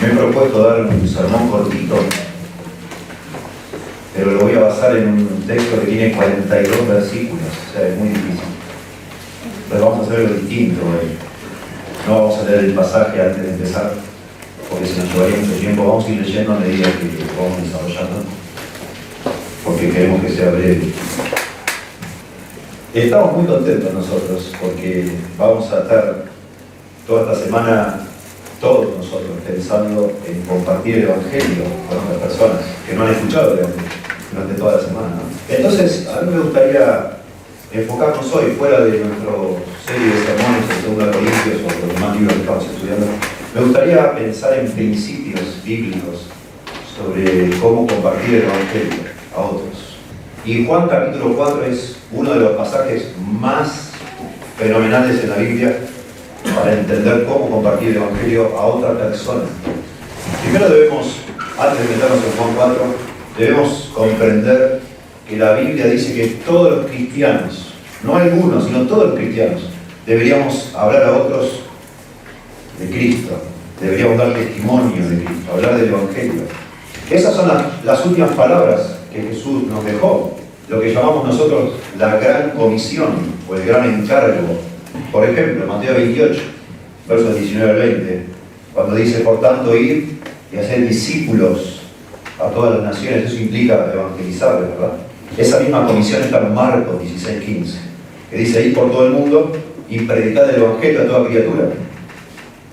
Me he propuesto dar un sermón cortito, pero lo voy a basar en un texto que tiene 42 versículos, o sea, es muy difícil. Pero vamos a hacer algo distinto hoy. No vamos a leer el pasaje antes de empezar, porque se nos llevaría mucho tiempo. Vamos a ir leyendo a medida que vamos desarrollando, porque queremos que sea breve. Estamos muy contentos nosotros, porque vamos a estar toda esta semana, todos nosotros, pensando en compartir el Evangelio con otras personas que no han escuchado el Evangelio durante toda la semana, ¿no? Entonces, a mí me gustaría enfocarnos hoy, fuera de nuestra serie de sermones en 2 Corintios o los demás libros que estamos estudiando, me gustaría pensar en principios bíblicos sobre cómo compartir el Evangelio a otros. Y Juan capítulo 4 es uno de los pasajes más fenomenales en la Biblia para entender cómo compartir el Evangelio a otra persona. Primero debemos, antes de meternos en Juan 4, debemos comprender que la Biblia dice que todos los cristianos, no algunos, sino todos los cristianos, deberíamos hablar a otros de Cristo, deberíamos dar testimonio de Cristo, hablar del Evangelio. Esas son las últimas palabras que Jesús nos dejó, lo que llamamos nosotros la gran comisión o el gran encargo. Por ejemplo, Mateo 28, versos 19 al 20, cuando dice, por tanto, ir y hacer discípulos a todas las naciones, eso implica evangelizar, ¿verdad? Esa misma comisión está en Marcos 16:15, que dice, ir por todo el mundo y predicar el Evangelio a toda criatura.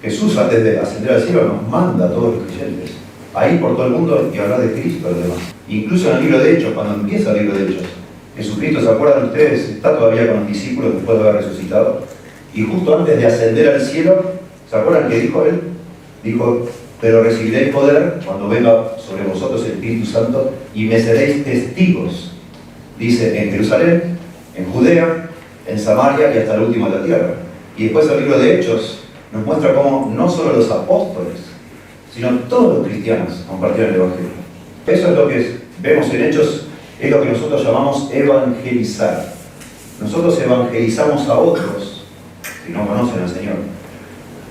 Jesús, antes de ascender al cielo, nos manda a todos los creyentes a ir por todo el mundo y hablar de Cristo a los demás. Incluso en el libro de Hechos, cuando empieza el libro de Hechos, Jesucristo, ¿se acuerdan ustedes? Está todavía con los discípulos después de haber resucitado. Y justo antes de ascender al cielo, ¿se acuerdan qué dijo él? Dijo, pero recibiréis poder cuando venga sobre vosotros el Espíritu Santo y me seréis testigos. Dice, en Jerusalén, en Judea, en Samaria y hasta el último de la tierra. Y después el libro de Hechos nos muestra cómo no solo los apóstoles, sino todos los cristianos compartieron el Evangelio. Eso es lo que vemos en Hechos, es lo que nosotros llamamos evangelizar. Nosotros evangelizamos a otros que no conocen al Señor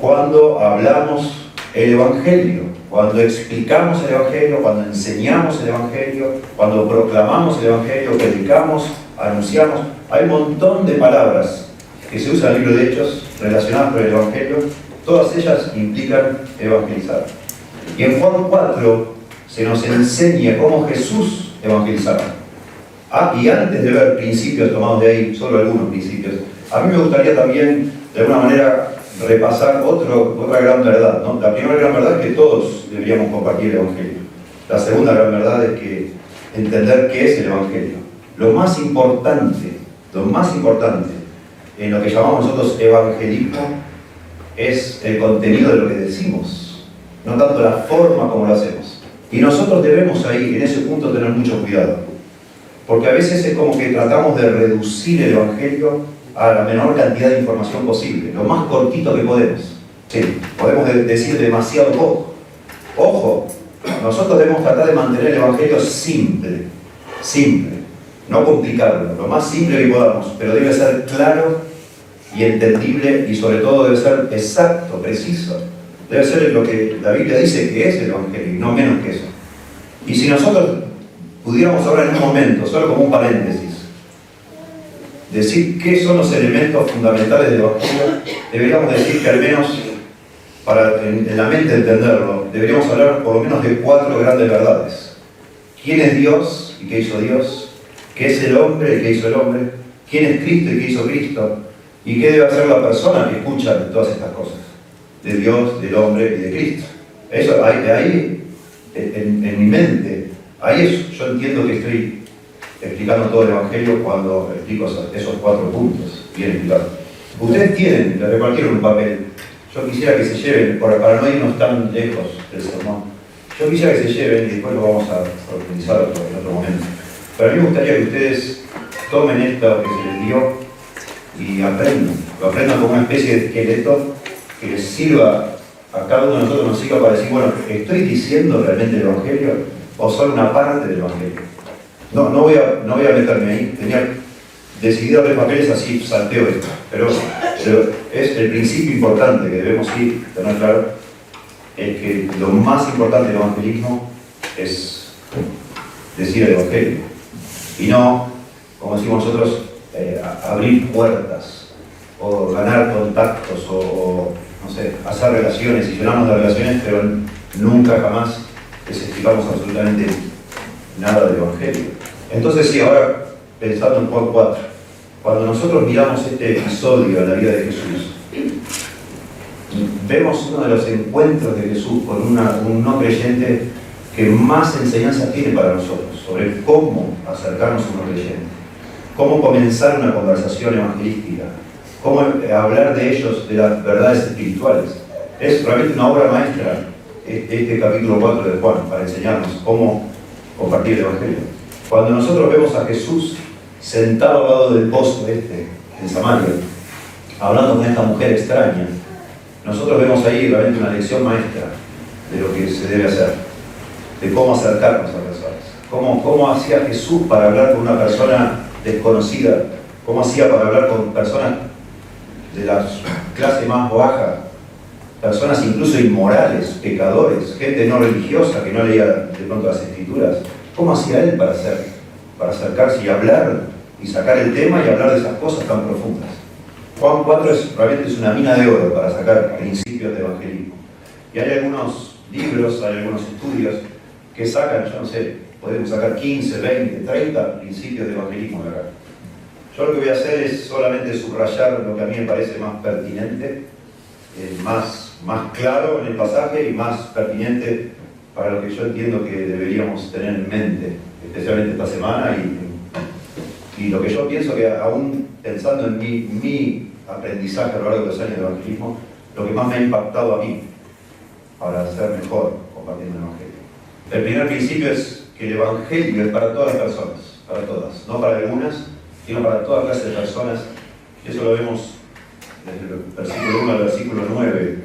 cuando hablamos el Evangelio, cuando explicamos el Evangelio, cuando enseñamos el Evangelio, cuando proclamamos el Evangelio, predicamos, anunciamos. Hay un montón de palabras que se usan en el libro de Hechos relacionadas con el Evangelio, todas ellas implican evangelizar. Y en Juan 4 se nos enseña cómo Jesús evangelizaba. Y antes de ver principios tomados de ahí, solo algunos principios, a mí me gustaría también, de alguna manera, repasar otra gran verdad, ¿no? La primera gran verdad es que todos deberíamos compartir el Evangelio. La segunda gran verdad es que entender qué es el Evangelio. Lo más importante en lo que llamamos nosotros evangelismo es el contenido de lo que decimos, no tanto la forma como lo hacemos. Y nosotros debemos ahí, en ese punto, tener mucho cuidado, porque a veces es como que tratamos de reducir el Evangelio a la menor cantidad de información posible, lo más cortito que podemos. Sí, podemos decir demasiado poco. Ojo, nosotros debemos tratar de mantener el Evangelio simple, no complicarlo, lo más simple que podamos, pero debe ser claro y entendible y sobre todo debe ser exacto, preciso. Debe ser lo que la Biblia dice que es el Evangelio, y no menos que eso. Y si nosotros pudiéramos ahora en un momento, solo como un paréntesis, decir qué son los elementos fundamentales del Evangelio, deberíamos decir que al menos, para en la mente entenderlo, deberíamos hablar por lo menos de 4 grandes verdades. ¿Quién es Dios y qué hizo Dios? ¿Qué es el hombre y qué hizo el hombre? ¿Quién es Cristo y qué hizo Cristo? ¿Y qué debe hacer la persona que escucha todas estas cosas? De Dios, del hombre y de Cristo. Eso, ahí en mi mente, ahí es, yo entiendo que estoy explicando todo el Evangelio cuando explico esos 4 puntos, bien explicados. Ustedes tienen, les repartieron un papel. Yo quisiera que se lleven, para no irnos tan lejos del sermón, yo quisiera que se lleven y después lo vamos a profundizar en otro momento. Pero a mí me gustaría que ustedes tomen esto que se les dio y lo aprendan como una especie de esqueleto que les sirva, a cada uno de nosotros nos sirva para decir, bueno, ¿estoy diciendo realmente el Evangelio o solo una parte del Evangelio? No voy a meterme ahí. Tenía decidido ver papeles así, salteo esto. Pero es el principio importante que debemos tener claro. es que lo más importante del evangelismo es decir el evangelio. Y no, como decimos nosotros, abrir puertas, o ganar contactos, o no sé, hacer relaciones, y llenamos de relaciones, pero nunca jamás les explicamos absolutamente nada del evangelio. Entonces sí, ahora pensando en Juan 4, cuando nosotros miramos este episodio en la vida de Jesús, vemos uno de los encuentros de Jesús con un no creyente que más enseñanza tiene para nosotros sobre cómo acercarnos a un no creyente, cómo comenzar una conversación evangelística, cómo hablar de ellos, de las verdades espirituales. Es realmente una obra maestra este capítulo 4 de Juan para enseñarnos cómo compartir el evangelio. Cuando nosotros vemos a Jesús sentado al lado del pozo en Samaria, hablando con esta mujer extraña, nosotros vemos ahí realmente una lección maestra de lo que se debe hacer, de cómo acercarnos a personas, cómo hacía Jesús para hablar con una persona desconocida, cómo hacía para hablar con personas de la clase más baja, personas incluso inmorales, pecadores, gente no religiosa que no leía de pronto las escrituras. ¿Cómo hacía él para acercarse y hablar y sacar el tema y hablar de esas cosas tan profundas? Juan 4 realmente es una mina de oro para sacar principios de evangelismo. Y hay algunos libros, hay algunos estudios que sacan, yo no sé, podemos sacar 15, 20, 30 principios de evangelismo de acá. Yo lo que voy a hacer es solamente subrayar lo que a mí me parece más pertinente, más claro en el pasaje y más pertinente para lo que yo entiendo que deberíamos tener en mente, especialmente esta semana y lo que yo pienso que aún pensando en mi aprendizaje a lo largo de los años de evangelismo, lo que más me ha impactado a mí para ser mejor compartiendo el evangelio. El primer principio es que el evangelio es para todas las personas, para todas, no para algunas, sino para toda clase de personas. Eso lo vemos desde el versículo 1 al versículo 9,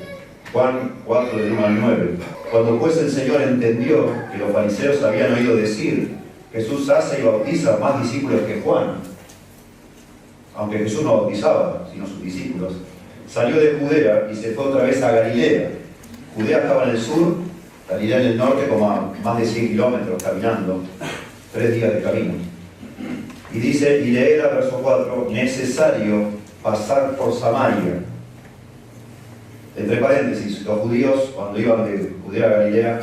Juan 4 del 1 al 9. Cuando pues el Señor entendió que los fariseos habían oído decir, Jesús hace y bautiza más discípulos que Juan, aunque Jesús no bautizaba, sino sus discípulos, salió de Judea y se fue otra vez a Galilea. Judea estaba en el sur, Galilea en el norte, como a más de 100 kilómetros caminando, 3 días de camino. Y dice, y lee el verso 4, necesario pasar por Samaria. Entre paréntesis, los judíos cuando iban de Judea a Galilea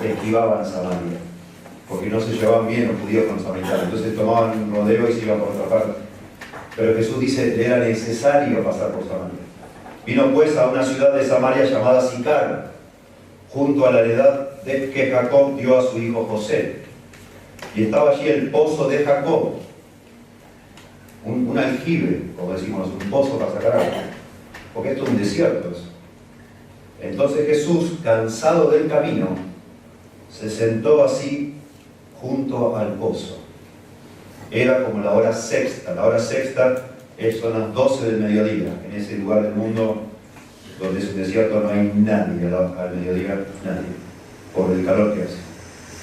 esquivaban Samaria, porque no se llevaban bien los judíos con los samaritanos, entonces tomaban un rodeo y se iban por otra parte. Pero Jesús dice, le era necesario pasar por Samaria. Vino pues a una ciudad de Samaria llamada Sicar, junto a la heredad que Jacob dio a su hijo José. Y estaba allí el pozo de Jacob, un aljibe, como decimos, un pozo para sacar agua, porque esto es un desierto. Entonces Jesús, cansado del camino, se sentó así junto al pozo. Era como la hora sexta. La hora sexta son las 12 del mediodía. En ese lugar del mundo donde es un desierto no hay nadie al mediodía, nadie, por el calor que hace.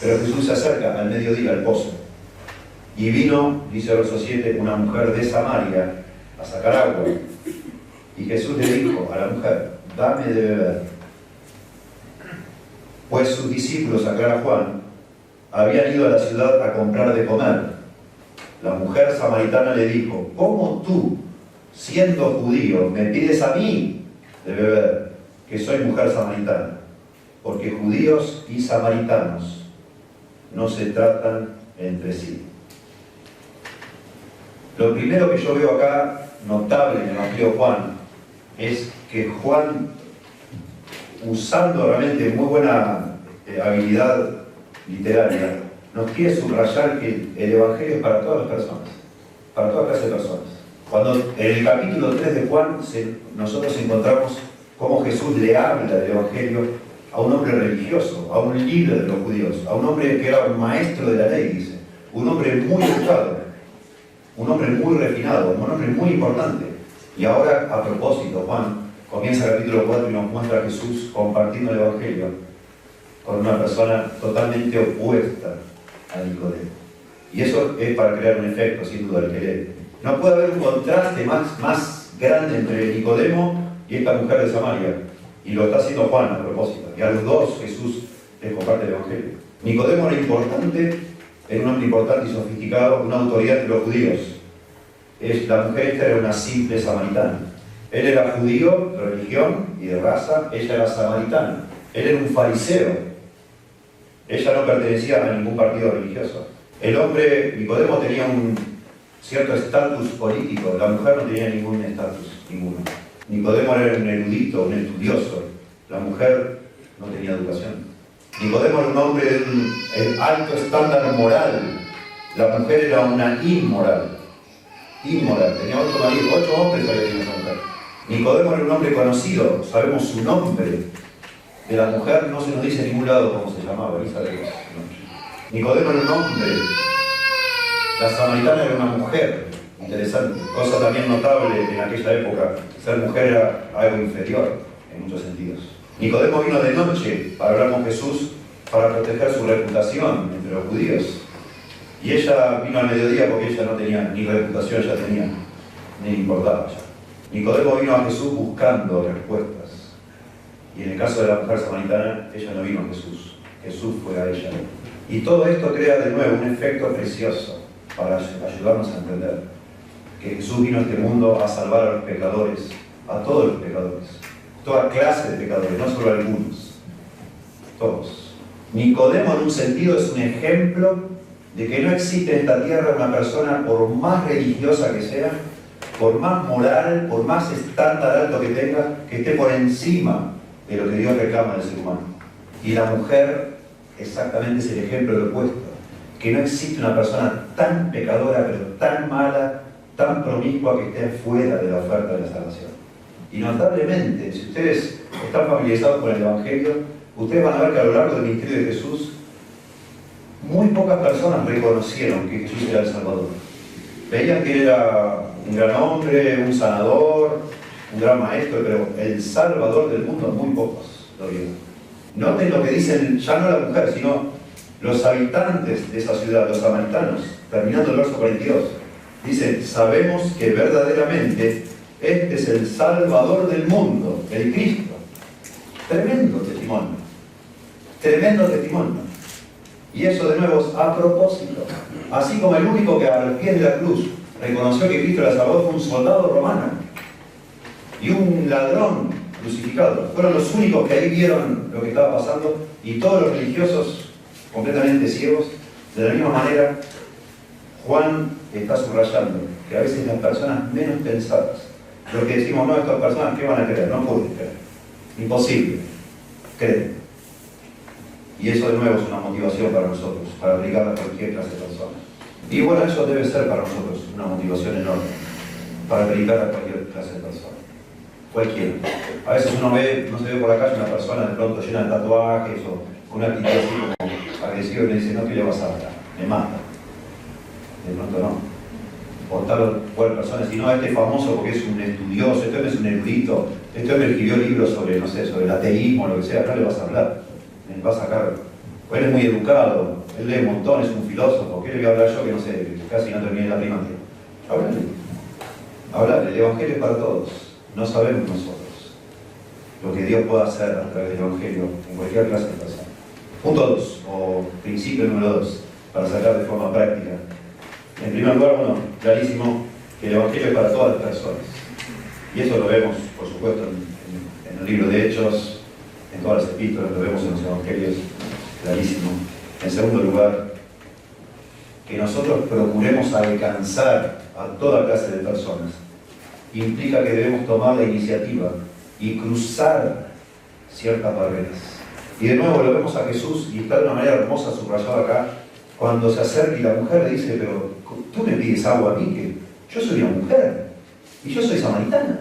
Pero Jesús se acerca al mediodía al pozo. Y vino, dice el verso 7, una mujer de Samaria a sacar agua. Y Jesús le dijo a la mujer, dame de beber. Pues sus discípulos, aclara Juan, habían ido a la ciudad a comprar de comer. La mujer samaritana le dijo, ¿cómo tú, siendo judío, me pides a mí de beber, que soy mujer samaritana? Porque judíos y samaritanos no se tratan entre sí. Lo primero que yo veo acá, notable en el Evangelio de Juan, es que Juan, usando realmente muy buena habilidad literaria, nos quiere subrayar que el Evangelio es para todas las personas, para toda clase de personas. Cuando en el capítulo 3 de Juan nosotros encontramos cómo Jesús le habla del Evangelio a un hombre religioso, a un líder de los judíos, a un hombre que era un maestro de la ley, dice, un hombre muy educado, un hombre muy refinado, un hombre muy importante. Y ahora, a propósito, Juan comienza el capítulo 4 y nos muestra a Jesús compartiendo el Evangelio con una persona totalmente opuesta a Nicodemo. Y eso es para crear un efecto, sin duda, el que lee. No puede haber un contraste más grande entre Nicodemo y esta mujer de Samaria. Y lo está haciendo Juan a propósito. Y a los dos Jesús les comparte el Evangelio. Nicodemo era importante, era un hombre importante y sofisticado, una autoridad de los judíos. La mujer esta era una simple samaritana. Él era judío de religión y de raza, ella era samaritana. Él era un fariseo. Ella no pertenecía a ningún partido religioso. El hombre, Nicodemo, tenía un cierto estatus político, la mujer no tenía ningún estatus, ninguno. Nicodemo era un erudito, un estudioso, la mujer no tenía educación. Nicodemo era un hombre de un alto estándar moral, la mujer era una inmoral, tenía 8 maridos, 8 hombres había tenido esa mujer. Nicodemo era un hombre conocido, sabemos su nombre, de la mujer no se nos dice en ningún lado cómo se llamaba, Nicodemo era un hombre, la samaritana era una mujer, interesante, cosa también notable en aquella época, ser mujer era algo inferior en muchos sentidos. Nicodemo vino de noche para hablar con Jesús, para proteger su reputación entre los judíos. Y ella vino al mediodía porque ella no tenía ni reputación, ella tenía, ni importaba ya. Nicodemo vino a Jesús buscando respuestas. Y en el caso de la mujer samaritana, ella no vino a Jesús, Jesús fue a ella. Y todo esto crea de nuevo un efecto precioso para ayudarnos a entender que Jesús vino a este mundo a salvar a los pecadores, a todos los pecadores, toda clase de pecadores, no solo algunos, todos. Nicodemo en un sentido es un ejemplo de que no existe en esta tierra una persona, por más religiosa que sea, por más moral, por más estándar alto que tenga, que esté por encima de lo que Dios reclama del ser humano. Y la mujer exactamente es el ejemplo del opuesto, que no existe una persona tan pecadora, pero tan mala, tan promiscua que esté fuera de la oferta de la salvación. Y notablemente, si ustedes están familiarizados con el Evangelio, ustedes van a ver que a lo largo del ministerio de Jesús, muy pocas personas reconocieron que Jesús era el Salvador. Veían que era un gran hombre, un sanador, un gran maestro, pero el Salvador del mundo, muy pocos lo vieron. Noten lo que dicen, ya no la mujer, sino los habitantes de esa ciudad, los samaritanos, terminando el verso 42. Dicen, sabemos que verdaderamente este es el Salvador del mundo, el Cristo. Tremendo testimonio. Tremendo testimonio. Y eso de nuevo es a propósito. Así como el único que a los pies de la cruz reconoció que Cristo era Salvador fue un soldado romano y un ladrón crucificado. Fueron los únicos que ahí vieron lo que estaba pasando, y todos los religiosos completamente ciegos. De la misma manera, Juan está subrayando que a veces las personas menos pensadas, lo que decimos, no, estas personas, ¿qué van a creer? No pueden creer. Imposible. Creen. Y eso de nuevo es una motivación para nosotros, para aplicar a cualquier clase de persona. Y bueno, eso debe ser para nosotros una motivación enorme, para predicar a cualquier clase de persona. Cualquiera. A veces uno ve, no se ve por la calle una persona de pronto llena de tatuajes o con una actitud así como agresiva y me dice, no, ¿qué le vas a matar? Me mata. De pronto no. Por tal o cual persona, si no, este es famoso porque es un estudioso, este hombre es un erudito, este hombre escribió libros sobre, no sé, sobre el ateísmo o lo que sea, no le vas a hablar. Me va a sacar. O él es muy educado, él lee un montón, es un filósofo. ¿Qué le voy a hablar yo que no sé, que casi no terminé la primaria? Háblale, el Evangelio es para todos. No sabemos nosotros lo que Dios puede hacer a través del Evangelio en cualquier clase de persona. Punto 2, o principio número 2, para sacar de forma práctica. En primer lugar, bueno, clarísimo que el Evangelio es para todas las personas. Y eso lo vemos, por supuesto, en el libro de Hechos, en todas las epístolas, lo vemos en los Evangelios, clarísimo. En segundo lugar, que nosotros procuremos alcanzar a toda clase de personas implica que debemos tomar la iniciativa y cruzar ciertas barreras. Y de nuevo lo vemos a Jesús, y está de una manera hermosa subrayado acá, cuando se acerca y la mujer le dice, pero tú me pides agua a mí, que yo soy una mujer, y yo soy samaritana.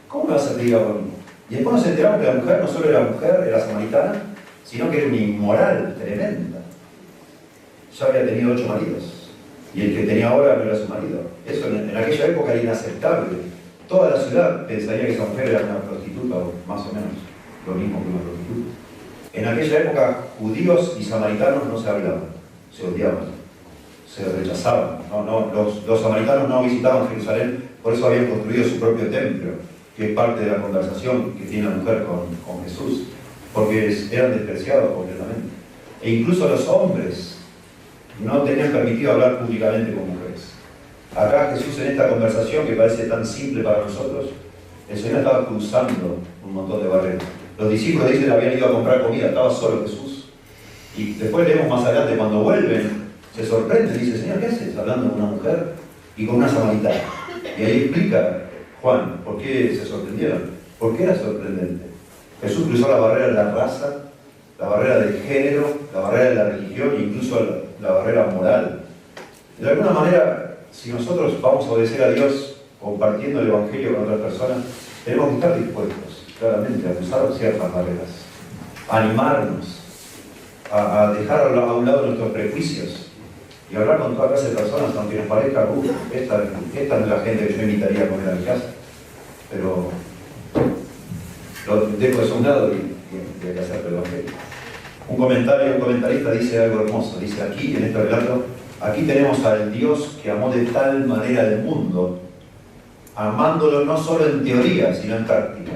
¿Cómo me vas a pedir agua a mí? Y después nos enteramos que la mujer no solo era mujer, era samaritana, sino que era una inmoral tremenda. Ya había tenido 8 maridos, y el que tenía ahora no era su marido. Eso en aquella época era inaceptable. Toda la ciudad pensaría que esa mujer era una prostituta, o más o menos lo mismo que una prostituta. En aquella época, judíos y samaritanos no se hablaban, se odiaban, se rechazaban. Los samaritanos no visitaban Jerusalén, por eso habían construido su propio templo. que es parte de la conversación que tiene la mujer con Jesús, porque eran despreciados completamente. E incluso los hombres no tenían permitido hablar públicamente con mujeres. Acá Jesús, en esta conversación que parece tan simple para nosotros, el Señor estaba cruzando un montón de barreras. Los discípulos dicen que habían ido a comprar comida, estaba solo Jesús. Y después leemos más adelante, cuando vuelven, se sorprenden, dice: Señor, ¿qué haces hablando con una mujer y con una samaritana? Y ahí explica Juan por qué se sorprendieron. ¿Por qué era sorprendente? Jesús cruzó la barrera de la raza, la barrera del género, la barrera de la religión e incluso la barrera moral. De alguna manera, si nosotros vamos a obedecer a Dios compartiendo el Evangelio con otras personas, tenemos que estar dispuestos, claramente, a cruzar ciertas barreras, a animarnos, a dejar a un lado nuestros prejuicios y hablar con toda clase de personas, aunque nos parezca, esta no es la gente que yo invitaría a comer a mi casa, pero lo dejo eso a un lado y hay que hacerlo el Evangelio. Un comentarista dice algo hermoso, dice aquí, en este relato: aquí tenemos al Dios que amó de tal manera el mundo, amándolo no solo en teoría, sino en práctica.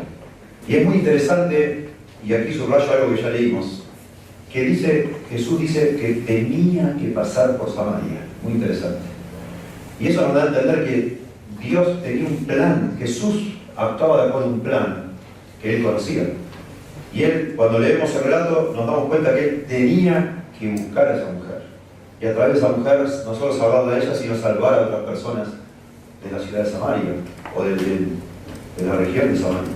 Y es muy interesante, y aquí subrayo algo que ya leímos, que Jesús dice que tenía que pasar por Samaria. Muy interesante. Y eso nos da a entender que Dios tenía un plan, Jesús actuaba de acuerdo a un plan que él conocía. Y él, cuando leemos el relato, nos damos cuenta que él tenía que buscar a esa mujer. Y a través de esa mujer, no solo salvarla a ella, sino salvar a otras personas de la ciudad de Samaria, o de la región de Samaria.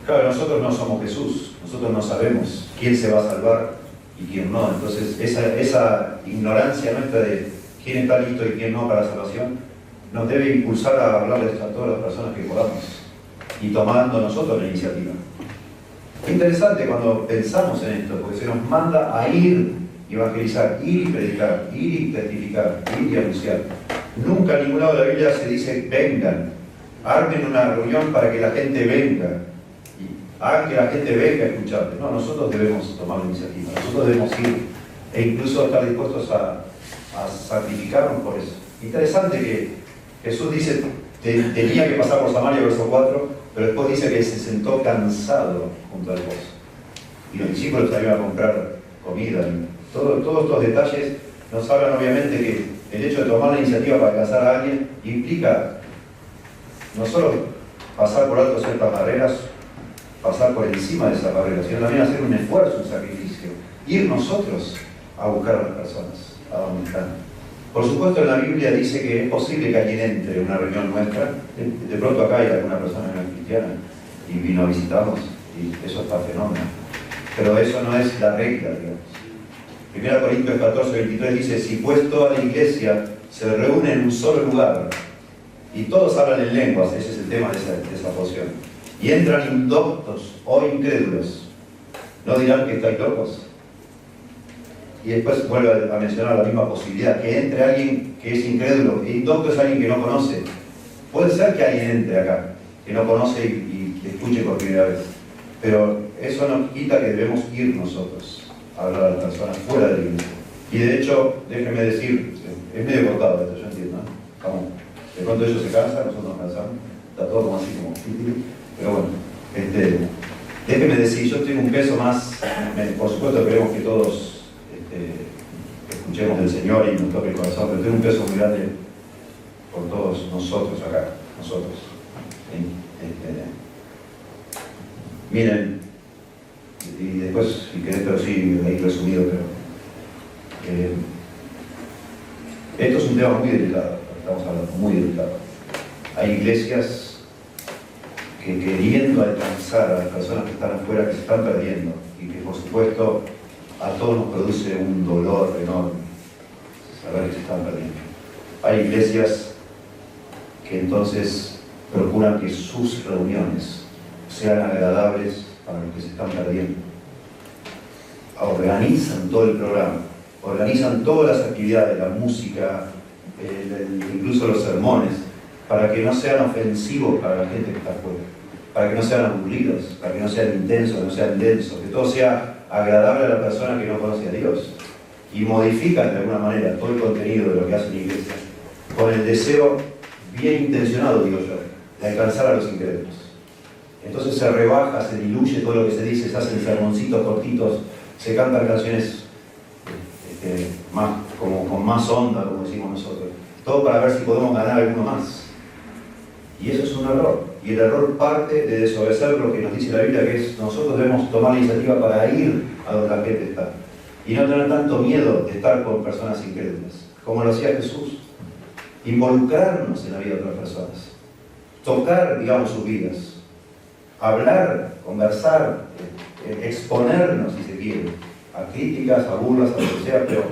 Claro, nosotros no somos Jesús, nosotros no sabemos quién se va a salvar y quién no. Entonces, esa ignorancia nuestra de quién está listo y quién no para la salvación, nos debe impulsar a hablarles a todas las personas que podamos, y tomando nosotros la iniciativa. Es interesante cuando pensamos en esto, porque se nos manda a ir y evangelizar, ir y predicar, ir y testificar, ir y anunciar. Nunca en ningún lado de la Biblia se dice: vengan, armen una reunión para que la gente venga, y hagan que la gente venga a escucharte. No, nosotros debemos tomar la iniciativa, nosotros debemos ir, e incluso estar dispuestos a sacrificarnos por eso. Interesante que Jesús dice: tenía que pasar por Samaria, verso 4, pero después dice que se sentó cansado junto al pozo. Y los discípulos salieron a comprar comida. Todos estos detalles nos hablan obviamente que el hecho de tomar la iniciativa para alcanzar a alguien implica no solo pasar por alto ciertas barreras, pasar por encima de esas barreras, sino también hacer un esfuerzo, un sacrificio, ir nosotros a buscar a las personas, a donde están. Por supuesto, en la Biblia dice que es posible que alguien entre en una reunión nuestra. De pronto acá hay alguna persona que no es cristiana y vino a visitarnos, y eso está fenómeno. Pero eso no es la regla, digamos. 1 Corintios 14, 23 dice: si pues toda la iglesia se reúne en un solo lugar y todos hablan en lenguas, ese es el tema de esa porción, y entran indoctos o incrédulos, ¿no dirán que estáis locos? Y después vuelve a mencionar la misma posibilidad, que entre alguien que es incrédulo, e indocto es alguien que no conoce. Puede ser que alguien entre acá, que no conoce y escuche por primera vez, pero eso no quita que debemos ir nosotros a hablar a las personas fuera de la iglesia. Y de hecho, déjenme decir, es medio cortado esto, yo entiendo, ¿no? Como, de pronto ellos se cansan, nosotros nos cansamos, está todo como así como... Pero bueno, déjenme decir, yo tengo un peso más, por supuesto queremos que todos escuchemos del Señor y nos toque el corazón, pero tengo un peso muy grande por todos nosotros acá, nosotros. Miren, y después, si querés, pero sí, ahí resumido, pero esto es un tema muy delicado, estamos hablando, muy delicado. Hay iglesias que, queriendo alcanzar a las personas que están afuera, que se están perdiendo, y que por supuesto a todos nos produce un dolor enorme saber que se están perdiendo. Hay iglesias que entonces procuran que sus reuniones sean agradables para los que se están perdiendo. Organizan todo el programa, organizan todas las actividades, la música, incluso los sermones, para que no sean ofensivos para la gente que está afuera, para que no sean aburridos, para que no sean intensos, que no sean densos, que todo sea agradable a la persona que no conoce a Dios. Y modifican de alguna manera todo el contenido de lo que hace la iglesia, con el deseo bien intencionado, digo yo, de alcanzar a los incrédulos. Entonces se rebaja, se diluye todo lo que se dice, se hacen sermoncitos cortitos, se cantan canciones con más onda, como decimos nosotros. Todo para ver si podemos ganar alguno más. Y eso es un error. Y el error parte de desobedecer lo que nos dice la Biblia, que es nosotros debemos tomar la iniciativa para ir a donde la gente está. Y no tener tanto miedo de estar con personas incrédulas, como lo hacía Jesús. Involucrarnos en la vida de otras personas. Tocar, digamos, sus vidas. Hablar, conversar, exponernos, si se quiere, a críticas, a burlas, a lo que sea, pero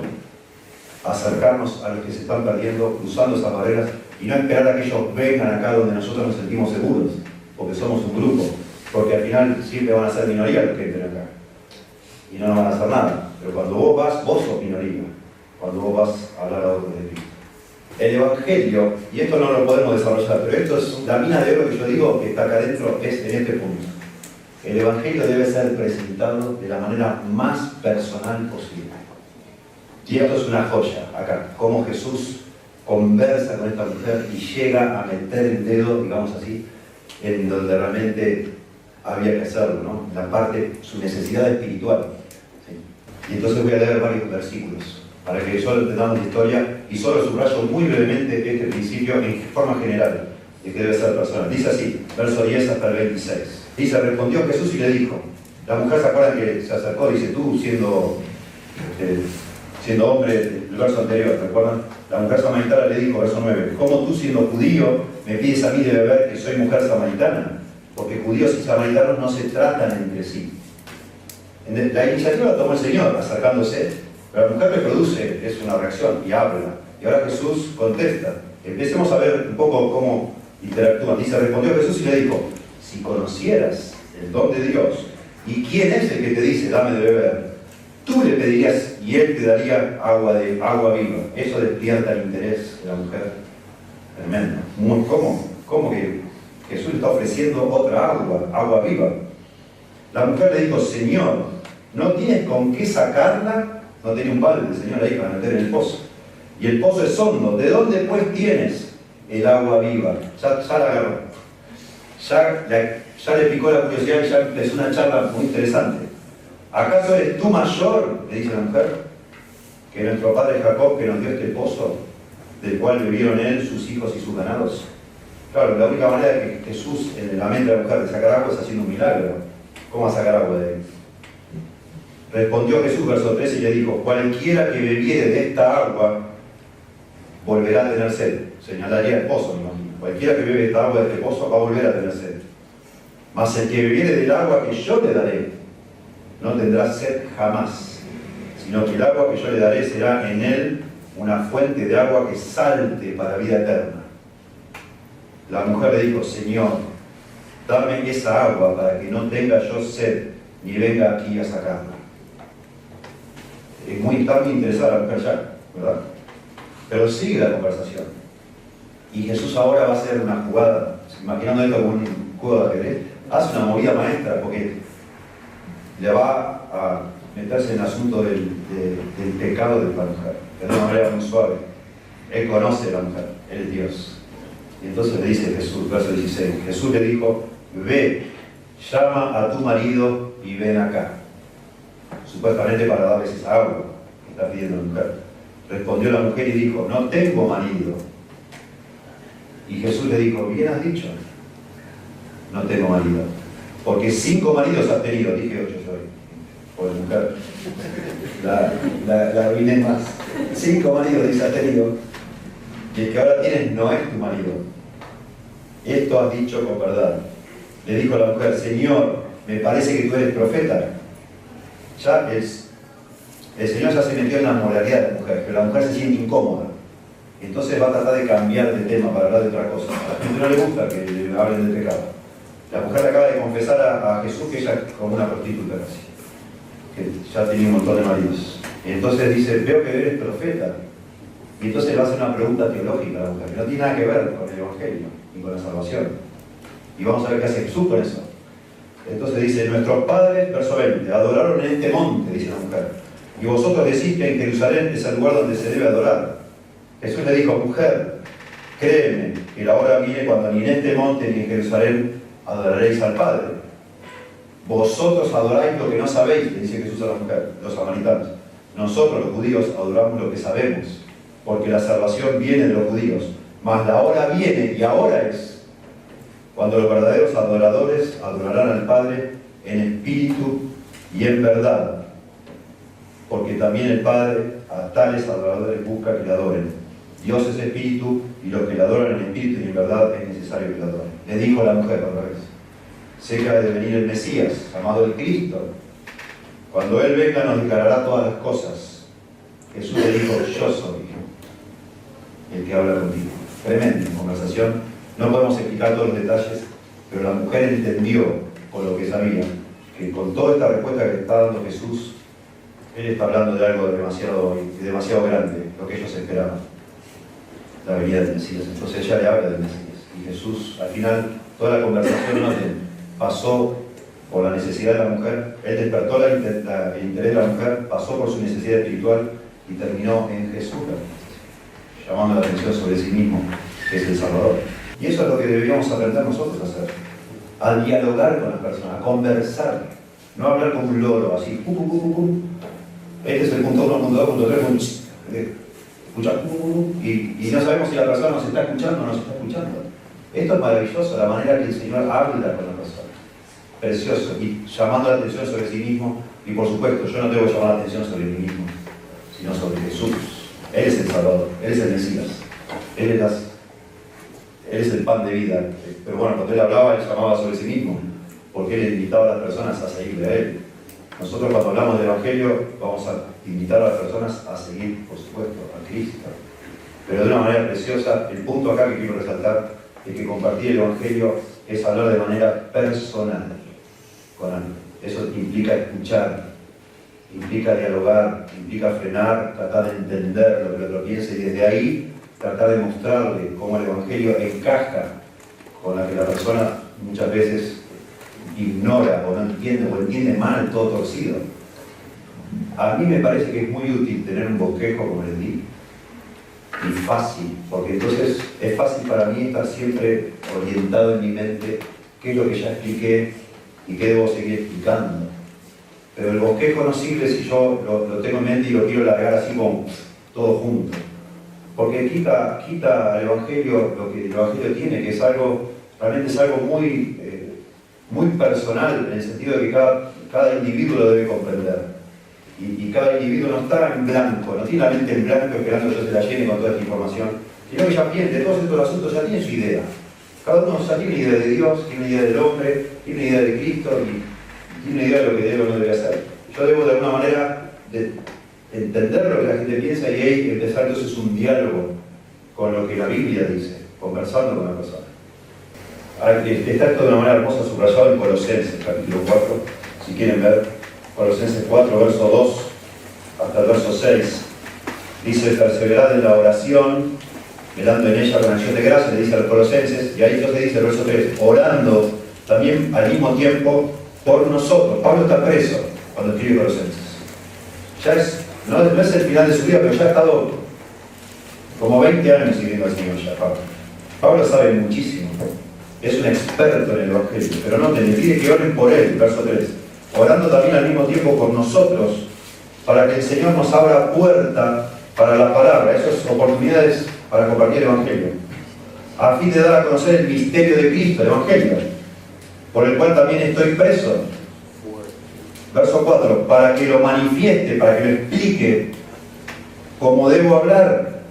acercarnos a los que se están perdiendo, cruzando esas barreras, y no esperar a que ellos vengan acá donde nosotros nos sentimos seguros, porque somos un grupo, porque al final siempre van a ser minoría los que entren acá, y no nos van a hacer nada. Pero cuando vos vas, vos sos minoría, cuando vos vas a hablar a otros de Cristo. El Evangelio, y esto no lo podemos desarrollar, pero esto es la mina de oro que yo digo que está acá adentro, es en este punto. El Evangelio debe ser presentado de la manera más personal posible. Y esto es una joya acá, cómo Jesús conversa con esta mujer y llega a meter el dedo, digamos así, en donde realmente había que hacerlo, ¿no? La parte, su necesidad espiritual. ¿Sí? Y entonces voy a leer varios versículos para que solo entendamos la historia y solo subrayo muy brevemente este principio en forma general de que debe ser personal. Dice así, verso 10 hasta el 26. Dice, respondió Jesús y le dijo, la mujer se acuerda que se acercó, dice, tú siendo hombre, el verso anterior, ¿recuerdan? La mujer samaritana le dijo, verso 9, ¿cómo tú siendo judío me pides a mí de beber que soy mujer samaritana? Porque judíos y samaritanos no se tratan entre sí. La iniciativa la tomó el Señor, acercándose. Pero la mujer reproduce, es una reacción, y habla. Y ahora Jesús contesta. Empecemos a ver un poco cómo interactúan. Dice, respondió Jesús y le dijo, si conocieras el don de Dios, ¿y quién es el que te dice, dame de beber? Tú le pedirías y él te daría agua viva. Eso despierta el interés de la mujer. Tremendo. ¿Cómo que Jesús está ofreciendo otra agua viva? La mujer le dijo, Señor, ¿no tienes con qué sacarla? No tenía un balde el Señor ahí para meter en el pozo. Y el pozo es hondo. ¿De dónde pues tienes el agua viva? Ya la agarró. Ya le picó la curiosidad y ya empezó una charla muy interesante. ¿Acaso eres tú mayor, le dice la mujer, que nuestro padre Jacob, que nos dio este pozo, del cual bebieron él, sus hijos y sus ganados? Claro, la única manera de que Jesús, en la mente de la mujer, de sacar agua es haciendo un milagro. ¿Cómo va a sacar agua de él? Respondió Jesús, verso 13, y le dijo, cualquiera que bebiere de esta agua volverá a tener sed. Señalaría el pozo, me imagino. Cualquiera que bebe esta agua de este pozo va a volver a tener sed. Mas el que bebiere del agua que yo le daré, no tendrá sed jamás, sino que el agua que yo le daré será en él una fuente de agua que salte para vida eterna. La mujer le dijo, Señor, dame esa agua para que no tenga yo sed, ni venga aquí a sacarla. Está muy interesada la mujer ya, ¿verdad? Pero sigue la conversación. Y Jesús ahora va a hacer una jugada, imaginando esto como un juego de ajedrez, hace una movida maestra, porque le va a meterse en el asunto del pecado de la mujer, de una manera muy suave. Él conoce a la mujer, él es Dios. Y entonces le dice Jesús, verso 16, Jesús le dijo, ve, llama a tu marido y ven acá. Supuestamente para darles esa agua que está pidiendo la mujer. Respondió la mujer y dijo, no tengo marido. Y Jesús le dijo, bien has dicho, no tengo marido. Porque 5 maridos has tenido, dije 8 yo. Pobre mujer, la arruiné más. 5 maridos dice has tenido, y el que ahora tienes no es tu marido. Esto has dicho con verdad. Le dijo la mujer, Señor, me parece que tú eres profeta. El Señor ya se metió en la moralidad de la mujer, pero la mujer se siente incómoda. Entonces va a tratar de cambiar de tema para hablar de otra cosa. A la gente no le gusta que le hablen del pecado. La mujer le acaba de confesar a Jesús que ella es como una prostituta casi, que ya tenía un montón de maridos. Y entonces dice, veo que eres profeta. Y entonces le va a hacer una pregunta teológica a la mujer, que no tiene nada que ver con el Evangelio, ni con la salvación. Y vamos a ver qué hace Jesús con eso. Entonces dice, nuestros padres, verso 20, adoraron en este monte, dice la mujer. Y vosotros decís que en Jerusalén es el lugar donde se debe adorar. Jesús le dijo, mujer, créeme que la hora viene cuando ni en este monte ni en Jerusalén adoraréis al Padre. Vosotros adoráis lo que no sabéis, le dice Jesús a la mujer, los samaritanos. Nosotros los judíos adoramos lo que sabemos, porque la salvación viene de los judíos. Mas la hora viene, y ahora es, cuando los verdaderos adoradores adorarán al Padre en espíritu y en verdad, porque también el Padre a tales adoradores busca que le adoren. Dios es espíritu, y los que le adoran en espíritu y en verdad es necesario que le adoren. Le dijo la mujer otra vez: sé que ha de venir el Mesías, llamado el Cristo. Cuando Él venga nos declarará todas las cosas. Jesús le dijo: yo soy el que habla contigo. Tremenda conversación. No podemos explicar todos los detalles, pero la mujer entendió, con lo que sabía, que con toda esta respuesta que le está dando Jesús, Él está hablando de algo demasiado grande, lo que ellos esperaban, la venida del Mesías. Entonces ella le habla del Mesías. Y Jesús, al final, toda la conversación, noten, pasó por la necesidad de la mujer. Él despertó el interés de la mujer, pasó por su necesidad espiritual y terminó en Jesús, llamando la atención sobre sí mismo, que es el Salvador. Y eso es lo que deberíamos aprender nosotros a hacer: a dialogar con las personas, a conversar, no hablar como un loro, así, pum, pum, pum, pum. Este es el punto 1, punto 2, punto 3, escuchar, y no sabemos si la persona nos está escuchando o no nos está escuchando. Esto es maravilloso, la manera que el Señor habla con la persona. Precioso, y llamando la atención sobre sí mismo. Y por supuesto, yo no debo llamar la atención sobre mí mismo, sino sobre Jesús. Él es el Salvador, Él es el Mesías, Él es el pan de vida. Pero bueno, cuando Él hablaba, Él llamaba sobre sí mismo, porque Él invitaba a las personas a seguirle a Él. Nosotros, cuando hablamos del Evangelio, vamos a invitar a las personas a seguir, por supuesto, a Cristo, pero de una manera preciosa. El punto acá que quiero resaltar es que compartir el Evangelio es hablar de manera personal con alguien. Eso implica escuchar, implica dialogar, implica frenar, tratar de entender lo que el otro piensa, y desde ahí tratar de mostrarle cómo el Evangelio encaja con la que la persona muchas veces ignora o no entiende, o entiende mal, todo torcido. A mí me parece que es muy útil tener un bosquejo, como les di, y fácil, porque entonces es fácil para mí estar siempre orientado en mi mente qué es lo que ya expliqué y qué debo seguir explicando. Pero el bosquejo no sirve si yo lo tengo en mente y lo quiero largar así como todo junto, porque quita al Evangelio lo que el Evangelio tiene, que es algo, realmente es algo muy personal, en el sentido de que cada individuo lo debe comprender. Y cada individuo no está en blanco, no tiene la mente en blanco esperando que yo se la llene con toda esta información, sino que ya piensa, de todos estos asuntos ya tiene su idea. Cada uno ya tiene una idea de Dios, tiene una idea del hombre, tiene una idea de Cristo, y tiene una idea de lo que debe o no debe hacer. Yo debo de alguna manera de entender lo que la gente piensa, y ahí empezar entonces un diálogo con lo que la Biblia dice, conversando con la persona. Ahora, está esto de una manera hermosa subrayado en Colosenses, capítulo 4, si quieren ver. Colosenses 4, verso 2 hasta el verso 6, dice: perseverad en la oración, velando en ella con acción de gracia, le dice a los colosenses. Y ahí entonces dice el verso 3, orando también al mismo tiempo por nosotros. Pablo está preso cuando escribe Colosenses. Ya no es el final de su vida, pero ya ha estado como 20 años siguiendo al Señor ya, Pablo. Pablo sabe muchísimo, es un experto en el Evangelio, pero noten, le pide que oren por él, verso 3. Orando también al mismo tiempo por nosotros, para que el Señor nos abra puerta para la palabra, esas oportunidades para compartir el Evangelio, a fin de dar a conocer el misterio de Cristo, el Evangelio, por el cual también estoy preso. Verso 4, para que lo manifieste, para que lo explique cómo debo hablar,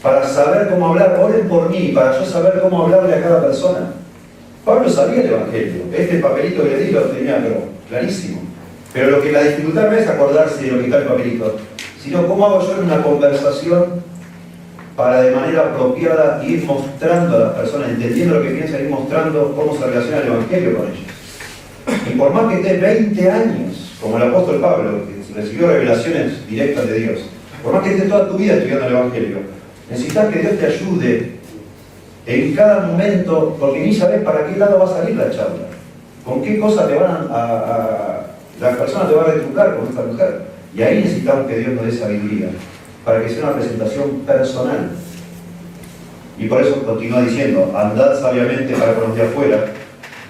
para saber cómo hablar. Oren por mí, para yo saber cómo hablarle a cada persona. Pablo sabía el Evangelio, este papelito que le di lo tenía clarísimo, pero lo que la dificultad no es acordarse de lo que está en el papelito, sino cómo hago yo en una conversación para de manera apropiada ir mostrando a las personas, entendiendo lo que piensan, ir mostrando cómo se relaciona el Evangelio con ellos. Y por más que esté 20 años, como el apóstol Pablo, que recibió revelaciones directas de Dios, por más que estés toda tu vida estudiando el Evangelio, necesitas que Dios te ayude en cada momento, porque ni sabes para qué lado va a salir la charla, con qué cosas te van la persona te va a retrucar con esta mujer. Y ahí necesitamos que Dios nos dé sabiduría, para que sea una presentación personal. Y por eso continúa diciendo: andad sabiamente para con los de afuera,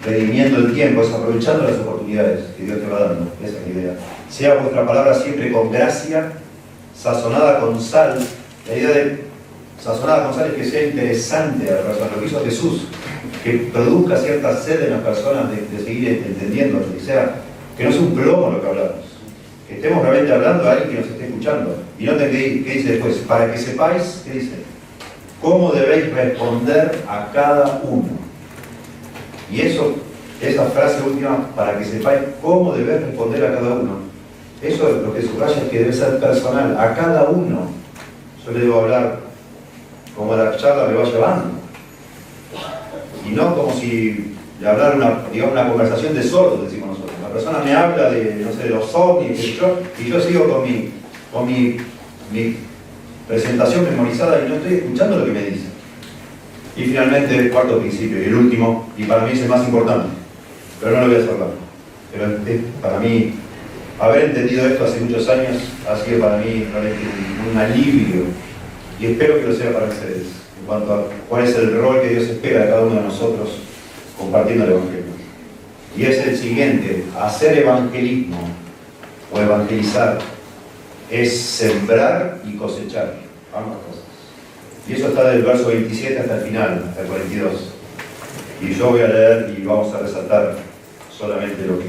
redimiendo el tiempo, es aprovechando las oportunidades que Dios te va dando. Esa es la idea. Sea vuestra palabra siempre con gracia, sazonada con sal. La idea de sazonada con sal es que sea interesante a la persona. Lo que hizo Jesús, que produzca cierta sed en las personas de seguir entendiendo, que no es un plomo lo que hablamos. Que estemos realmente hablando a alguien que nos esté escuchando. Y noten qué dice después, para que sepáis, ¿qué dice? Cómo debéis responder a cada uno. Y esa frase última, para que sepáis cómo debéis responder a cada uno, eso es lo que subraya, es que debe ser personal, a cada uno. Yo le debo hablar como la charla me va llevando. Y no como si le hablara una conversación de sordos, decimos nosotros. La persona me habla de los ovnis, y yo sigo con mi presentación memorizada y no estoy escuchando lo que me dice. Y finalmente el cuarto principio, y el último, y para mí es el más importante, pero no lo voy a hablar. Pero para mí, haber entendido esto hace muchos años ha sido para mí realmente un alivio, y espero que lo sea para ustedes, en cuanto a cuál es el rol que Dios espera de cada uno de nosotros compartiendo el Evangelio. Y es el siguiente: hacer evangelismo o evangelizar es sembrar y cosechar, ambas cosas. Y eso está del verso 27 hasta el final, hasta el 42. Y yo voy a leer y vamos a resaltar solamente lo que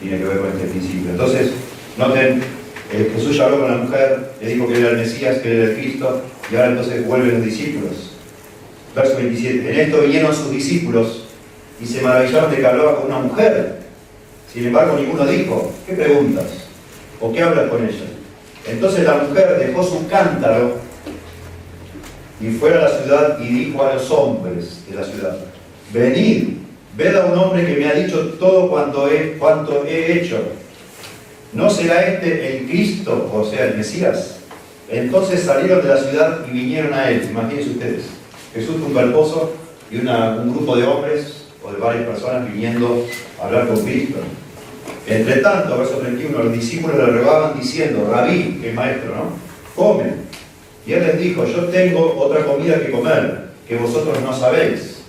tiene que ver con este principio. Entonces, noten, Jesús ya habló con la mujer, le dijo que era el Mesías, que era el Cristo, y ahora entonces vuelven los discípulos. Verso 27. En esto vinieron sus discípulos y se maravillaron de que hablaba con una mujer. Sin embargo, ninguno dijo, ¿qué preguntas? ¿O qué hablas con ella? Entonces la mujer dejó su cántaro y fue a la ciudad y dijo a los hombres de la ciudad: venid, ved a un hombre que me ha dicho todo cuanto he hecho. ¿No será este el Cristo, o sea, el Mesías? Entonces salieron de la ciudad y vinieron a él. Imagínense ustedes, Jesús junto al pozo y un grupo de hombres o de varias personas viniendo a hablar con Cristo. Entre tanto, verso 31, los discípulos le rogaban diciendo: Rabí, que es maestro, ¿no? Comen. Y él les dijo: yo tengo otra comida que comer, que vosotros no sabéis.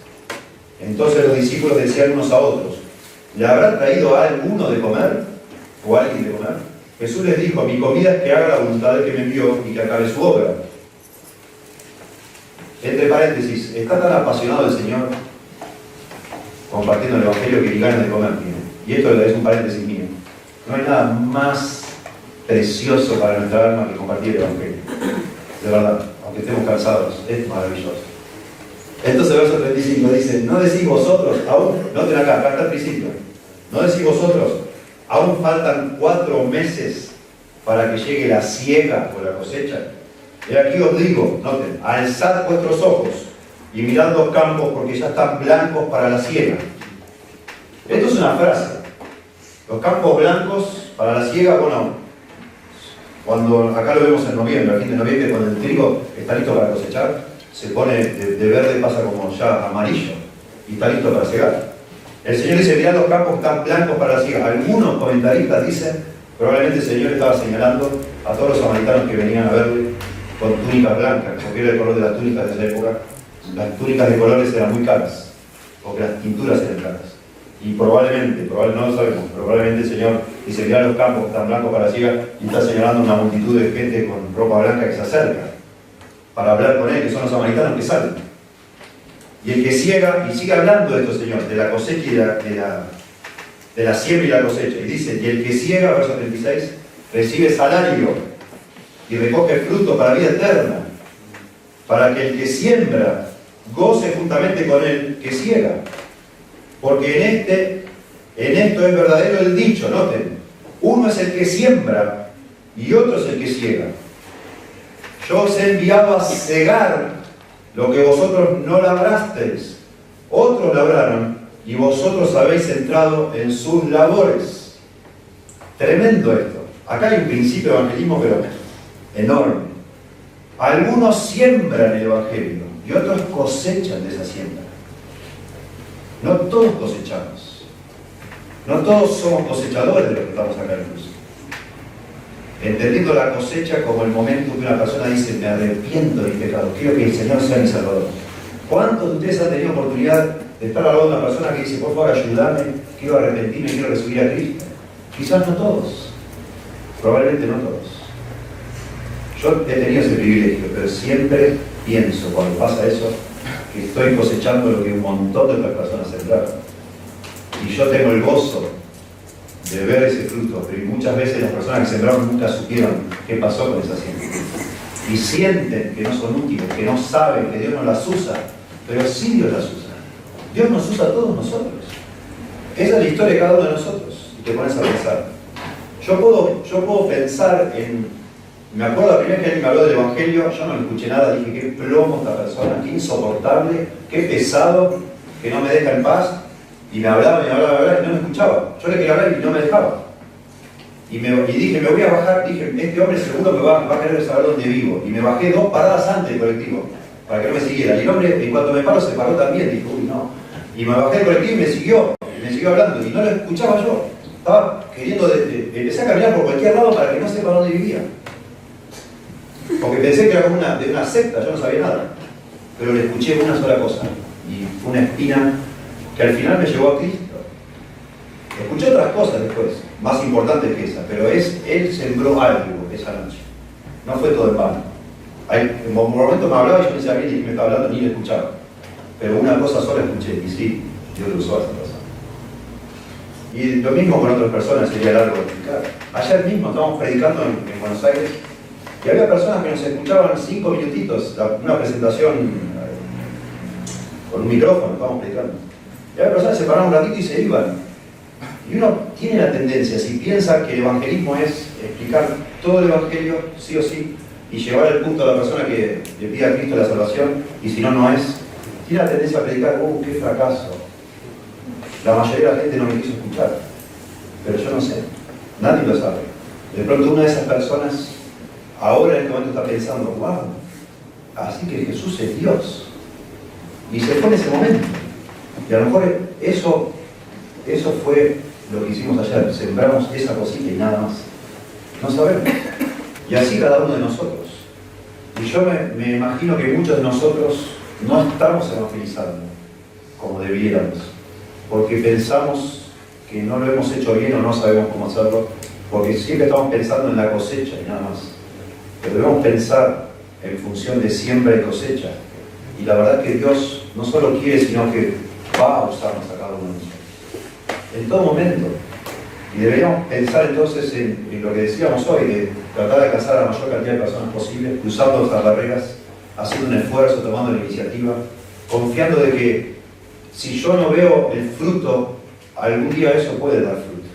Entonces los discípulos decían unos a otros: ¿le habrá traído a alguno de comer? ¿O a alguien de comer? Jesús les dijo: mi comida es que haga la voluntad del que me envió y que acabe su obra. Entre paréntesis, está tan apasionado el Señor compartiendo el Evangelio que ni ganas de comer tiene. Y esto es un paréntesis mío. No hay nada más precioso para nuestra alma que compartir el Evangelio. De verdad, aunque estemos cansados, es maravilloso. Entonces, verso 35 dice: no decís vosotros, aún, noten acá está el principio, no decís vosotros, aún faltan 4 meses para que llegue la siega o la cosecha. Y aquí os digo, noten, alzad vuestros ojos y mirad los campos, porque ya están blancos para la siega. Esto es una frase. Los campos blancos para la siega, bueno, cuando acá lo vemos en noviembre, a fin de noviembre, cuando el trigo está listo para cosechar, se pone de verde, pasa como ya amarillo y está listo para cegar. El Señor dice: mirad, los campos están blancos para la siega. Algunos comentaristas dicen, probablemente el Señor estaba señalando a todos los samaritanos que venían a verle con túnicas blancas, porque era el color de las túnicas de esa época. Las túnicas de colores eran muy caras, porque las pinturas eran caras. Y probablemente, no lo sabemos, pero probablemente el Señor dice: mirad, los campos están blancos para la siega, y está señalando una multitud de gente con ropa blanca que se acerca para hablar con él, que son los samaritanos que salen. Y el que ciega, y sigue hablando de esto, Señor, de la cosecha y de la siembra y la cosecha. Y dice: y el que ciega, verso 36, recibe salario y recoge fruto para vida eterna, para que el que siembra goce juntamente con el que ciega. Porque en esto es verdadero el dicho, noten: uno es el que siembra y otro es el que ciega. Yo os he enviado a cegar lo que vosotros no labrasteis. Otros labraron y vosotros habéis entrado en sus labores. Tremendo esto. Acá hay un principio de evangelismo, pero enorme. Algunos siembran el Evangelio y otros cosechan de esa siembra. No todos cosechamos. No todos somos cosechadores de lo que estamos acá incluso. Entendiendo la cosecha como el momento que una persona dice: me arrepiento de mi pecado, quiero que el Señor sea mi Salvador. ¿Cuántos de ustedes han tenido oportunidad de estar al lado de una persona que dice, por favor, ayúdame, quiero arrepentirme, quiero recibir a Cristo. Quizás no todos, probablemente no todos. Yo he tenido ese privilegio, pero siempre pienso, cuando pasa eso, que estoy cosechando lo que un montón de otras personas sembraron. Y yo tengo el gozo de ver ese fruto, pero muchas veces las personas que sembraron nunca supieron qué pasó con esa siembra. Y sienten que no son útiles, que no saben, que Dios no las usa, pero sí Dios las usa. Dios nos usa a todos nosotros. Esa es la historia de cada uno de nosotros. Y te pones a pensar. Yo puedo pensar en... Me acuerdo la primera vez que alguien me habló del Evangelio, yo no le escuché nada, dije, qué plomo esta persona, qué insoportable, qué pesado, que no me deja en paz. Y me hablaba, y no me escuchaba. Yo le quería hablar y no me dejaba. Y dije, me voy a bajar, dije, este hombre seguro me va a querer saber dónde vivo. Y me bajé 2 paradas antes del colectivo, para que no me siguiera. Y el hombre, en cuanto me paro, se paró también, dijo, uy, no. Y me bajé del colectivo y me siguió hablando. Y no lo escuchaba yo. Estaba queriendo, empecé a caminar por cualquier lado para que no sepa dónde vivía. Porque pensé que era como de una secta, yo no sabía nada. Pero le escuché una sola cosa. Y fue una espina que al final me llevó a Cristo. Escuché otras cosas después, más importantes que esa, pero él sembró algo esa noche. No fue todo en vano. En un momento me hablaba y yo pensaba bien y me estaba hablando, ni le escuchaba. Pero una cosa sola escuché, y sí, Dios lo usó a esa persona. Y lo mismo con otras personas, sería largo de explicar. Ayer mismo estábamos predicando en Buenos Aires y había personas que nos escuchaban 5 minutitos, una presentación con un micrófono, estábamos predicando. Y había personas que se paraban un ratito y se iban. Y uno tiene la tendencia, si piensa que el evangelismo es explicar todo el evangelio, sí o sí, y llevar al punto a la persona que le pide a Cristo la salvación, y si no, no es, tiene la tendencia a predicar, qué fracaso. La mayoría de la gente no me quiso escuchar, pero yo no sé, nadie lo sabe. De pronto una de esas personas, ahora en este momento está pensando, wow, así que Jesús es Dios. Y se fue en ese momento. Y a lo mejor eso fue lo que hicimos ayer, sembramos esa cosita y nada más. No sabemos. Y así cada uno de nosotros. Y yo me imagino que muchos de nosotros no estamos evangelizando como debiéramos, porque pensamos que no lo hemos hecho bien o no sabemos cómo hacerlo, porque siempre estamos pensando en la cosecha y nada más. Pero debemos pensar en función de siembra y cosecha. Y la verdad que Dios no solo quiere, sino que va a usarnos a cada uno de nosotros. En todo momento. Y deberíamos pensar entonces en lo que decíamos hoy, de tratar de alcanzar a la mayor cantidad de personas posible, cruzando nuestras barreras, haciendo un esfuerzo, tomando la iniciativa, confiando de que si yo no veo el fruto, algún día eso puede dar fruto.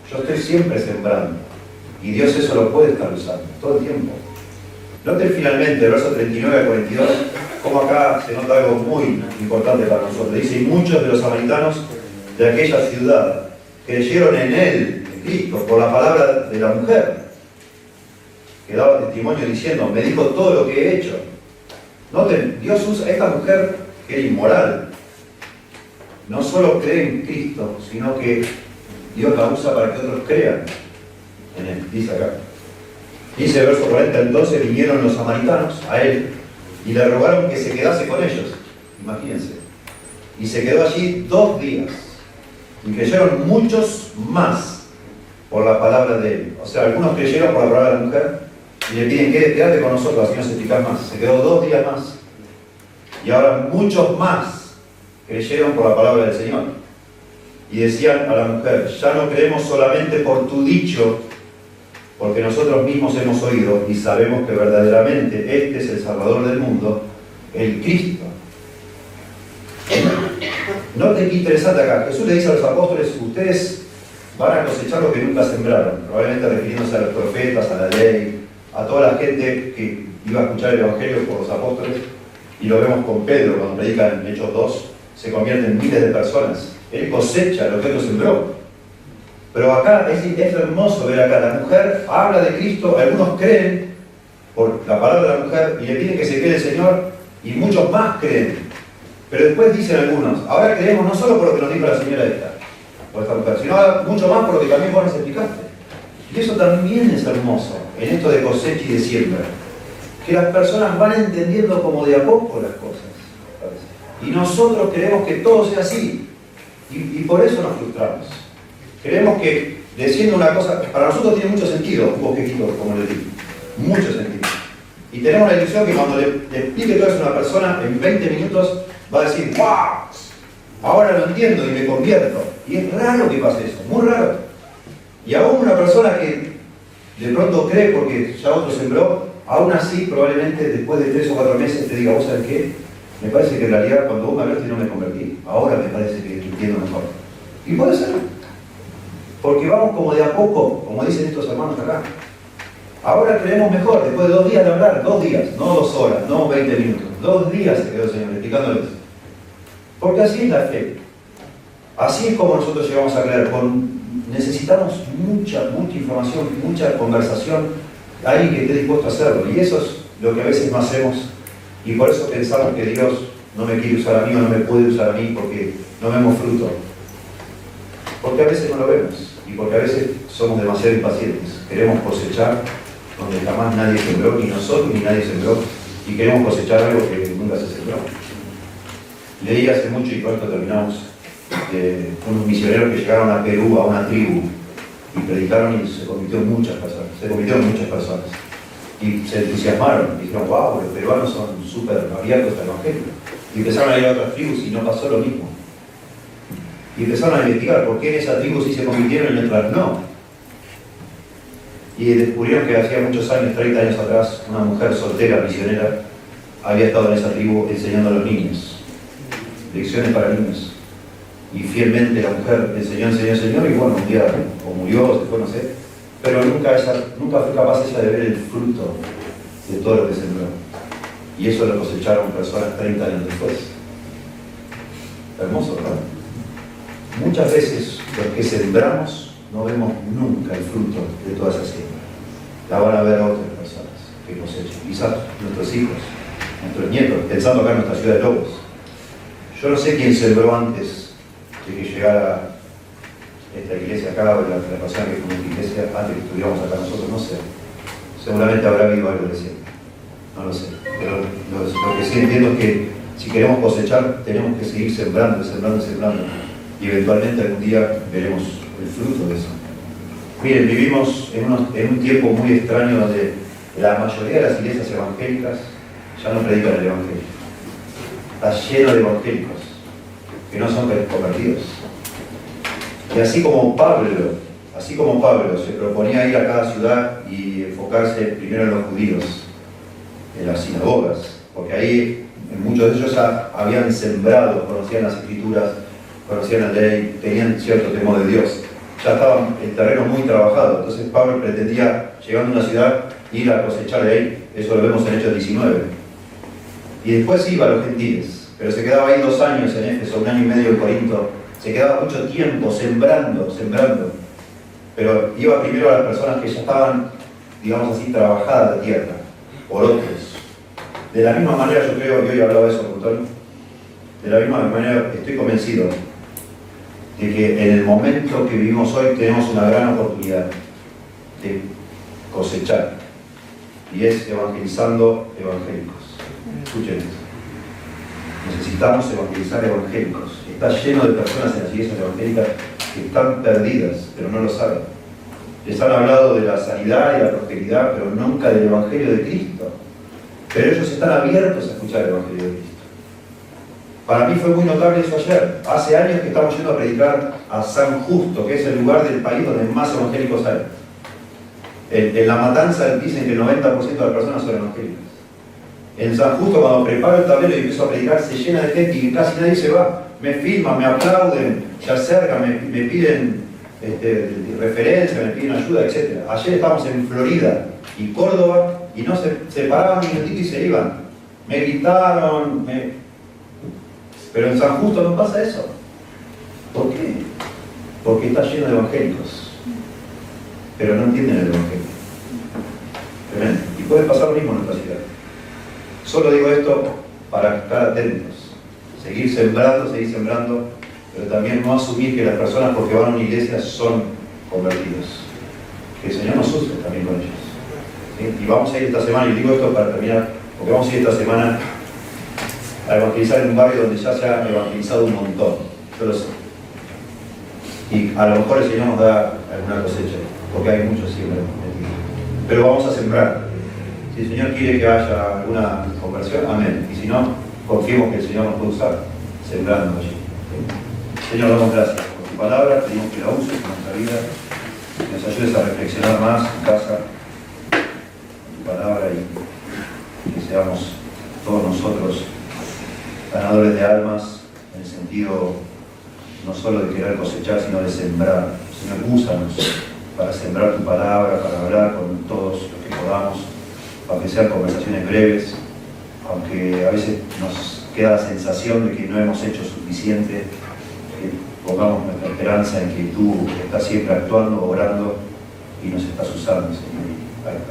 Yo estoy siempre sembrando y Dios eso lo puede estar usando todo el tiempo. Noten finalmente el verso 39 al 42, como acá se nota algo muy importante para nosotros. Dice, y muchos de los samaritanos de aquella ciudad creyeron en él, en Cristo, por la palabra de la mujer, que daba testimonio diciendo, me dijo todo lo que he hecho. Noten, Dios usa a esta mujer que era inmoral. No solo cree en Cristo, sino que Dios la usa para que otros crean en él, dice acá. Dice el verso 40, entonces vinieron los samaritanos a él y le rogaron que se quedase con ellos. Imagínense. Y se quedó allí 2 días. Y creyeron muchos más por la palabra de él. O sea, algunos creyeron por la palabra de la mujer y le piden, quédate con nosotros, así nos explicas más. Se quedó 2 días más. Y ahora muchos más creyeron por la palabra del Señor. Y decían a la mujer, ya no creemos solamente por tu dicho, porque nosotros mismos hemos oído y sabemos que verdaderamente este es el Salvador del mundo, el Cristo. Noten qué interesante acá. Jesús le dice a los apóstoles, ustedes van a cosechar lo que nunca sembraron, probablemente refiriéndose a los profetas, a la ley, a toda la gente que iba a escuchar el Evangelio por los apóstoles, y lo vemos con Pedro cuando predica en Hechos 2, se convierten en miles de personas. Él cosecha lo que él sembró. Pero acá es hermoso ver acá, la mujer habla de Cristo, algunos creen por la palabra de la mujer y le piden que se quede el Señor, y muchos más creen. Pero después dicen algunos, ahora creemos no solo por lo que nos dijo la señora esta, por esta mujer, sino mucho más por lo que también vos nos explicaste. Y eso también es hermoso en esto de cosecha y de siembra, que las personas van entendiendo como de a poco las cosas. Y nosotros queremos que todo sea así. Y por eso nos frustramos. Creemos que diciendo una cosa, para nosotros tiene mucho sentido, un bosquejito, como le digo. Mucho sentido. Y tenemos la ilusión que cuando le explique todo eso a una persona, en 20 minutos va a decir, ¡wow! Ahora lo entiendo y me convierto. Y es raro que pase eso, muy raro. Y aún una persona que de pronto cree porque ya otro sembró, aún así probablemente después de 3 o 4 meses te diga, ¿vos sabés qué? Me parece que en realidad cuando vos me hablaste no me convertí. Ahora me parece que entiendo mejor. Y puede ser. Porque vamos como de a poco, como dicen estos hermanos acá. Ahora creemos mejor, después de 2 días de hablar, 2 días, no 2 horas, no 20 minutos. 2 días se quedó el Señor explicándoles. Porque así es la fe. Así es como nosotros llegamos a creer. Necesitamos mucha información, mucha conversación. Alguien que esté dispuesto a hacerlo. Y eso es lo que a veces no hacemos. Y por eso pensamos que Dios no me quiere usar a mí o no me puede usar a mí porque no vemos fruto. Porque a veces no lo vemos. Y porque a veces somos demasiado impacientes. Queremos cosechar donde jamás nadie sembró, ni nosotros ni nadie sembró. Y queremos cosechar algo que nunca se sembró. Leí hace mucho, y con esto terminamos, unos misioneros que llegaron a Perú, a una tribu, y predicaron y se convirtieron muchas personas. Y se entusiasmaron, y dijeron, wow, los peruanos son súper abiertos al Evangelio. Y empezaron a ir a otras tribus y no pasó lo mismo. Y empezaron a investigar por qué en esa tribu sí se convirtieron y en otras no. Y descubrieron que hacía muchos años, 30 años atrás, una mujer soltera, misionera, había estado en esa tribu enseñando a los niños. Lecciones para niños. Y fielmente la mujer enseñó, y bueno, un día o murió, o se fue, no sé, pero nunca fue capaz ella de ver el fruto de todo lo que sembró. Y eso lo cosecharon personas 30 años después. Hermoso, ¿verdad? Muchas veces los que sembramos no vemos nunca el fruto de toda esa siembra. La van a ver a otras personas que cosechan. Quizás nuestros hijos, nuestros nietos, pensando acá en nuestra ciudad de Lobos. Yo no sé quién sembró antes de que llegara esta iglesia acá, o la persona que fundó esta iglesia, antes que estuviéramos acá nosotros, no sé. Seguramente habrá habido algo de siempre. No lo sé. Pero lo que sí entiendo es que si queremos cosechar, tenemos que seguir sembrando. Y eventualmente algún día veremos el fruto de eso. Miren, vivimos en un tiempo muy extraño donde la mayoría de las iglesias evangélicas ya no predican el Evangelio. Está lleno de evangélicos que no son convertidos. Y así como Pablo se proponía ir a cada ciudad y enfocarse primero en los judíos, en las sinagogas, porque ahí muchos de ellos ya habían sembrado, conocían las escrituras, conocían la ley, tenían cierto temor de Dios, ya estaba el terreno muy trabajado. Entonces Pablo pretendía, llegando a una ciudad, ir a cosechar de ahí. Eso lo vemos en Hechos 19. Y después iba a los gentiles, pero se quedaba ahí 2 años en Éfeso, 1 año y medio en Corinto. Se quedaba mucho tiempo sembrando. Pero iba primero a las personas que ya estaban, digamos así, trabajadas de tierra, por otros. De la misma manera, yo creo, y hoy hablaba de eso con Tony, de la misma manera estoy convencido de que en el momento que vivimos hoy tenemos una gran oportunidad de cosechar, y es evangelizando evangélicos. Escuchen esto. Necesitamos evangelizar evangélicos. Está lleno de personas en las iglesias evangélicas que están perdidas, pero no lo saben. Les han hablado de la sanidad y la prosperidad, pero nunca del Evangelio de Cristo. Pero ellos están abiertos a escuchar el Evangelio de Cristo. Para mí fue muy notable eso ayer. Hace años que estamos yendo a predicar a San Justo, que es el lugar del país donde más evangélicos hay. En La Matanza dicen que el 90% de las personas son evangélicas. En San Justo, cuando preparo el tablero y empiezo a predicar, se llena de gente y casi nadie se va. Me filman, me aplauden, se acercan, me piden referencia, me piden ayuda, etc. Ayer estábamos en Florida y Córdoba y no se paraban un minutito y se iban. Me gritaron, pero en San Justo no pasa eso. ¿Por qué? Porque está lleno de evangélicos, pero no entienden el Evangelio. ¿Ven? Y puede pasar lo mismo en nuestra ciudad. Solo digo esto para estar atentos, seguir sembrando, pero también no asumir que las personas porque van a una iglesia son convertidos. Que el Señor nos use también con ellos. ¿Sí? Y vamos a ir esta semana, y digo esto para terminar, porque vamos a ir esta semana a evangelizar en un barrio donde ya se ha evangelizado un montón. Yo lo sé. Y a lo mejor el Señor nos da alguna cosecha, porque hay muchos siembras. Pero vamos a sembrar. Si el Señor quiere que haya alguna conversión, amén. Y si no, confiemos que el Señor nos puede usar, sembrando allí. Señor, damos gracias por tu palabra, pedimos que la uses en nuestra vida, que nos ayudes a reflexionar más en casa, tu palabra, y que seamos todos nosotros ganadores de almas, en el sentido no solo de querer cosechar, sino de sembrar. Señor, úsanos para sembrar tu palabra, para hablar con todos los que podamos, aunque sean conversaciones breves, aunque a veces nos queda la sensación de que no hemos hecho suficiente, que pongamos nuestra esperanza en que tú estás siempre actuando, obrando y nos estás usando, Señor.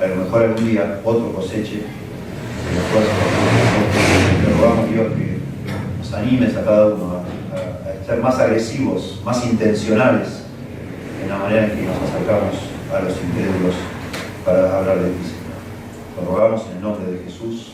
A lo mejor algún día otro coseche, te rogamos, Dios, que nos animes a cada uno a ser más agresivos, más intencionales en la manera en que nos acercamos a los incrédulos para hablar de ti, Señor. Lo rogamos en el nombre de Jesús.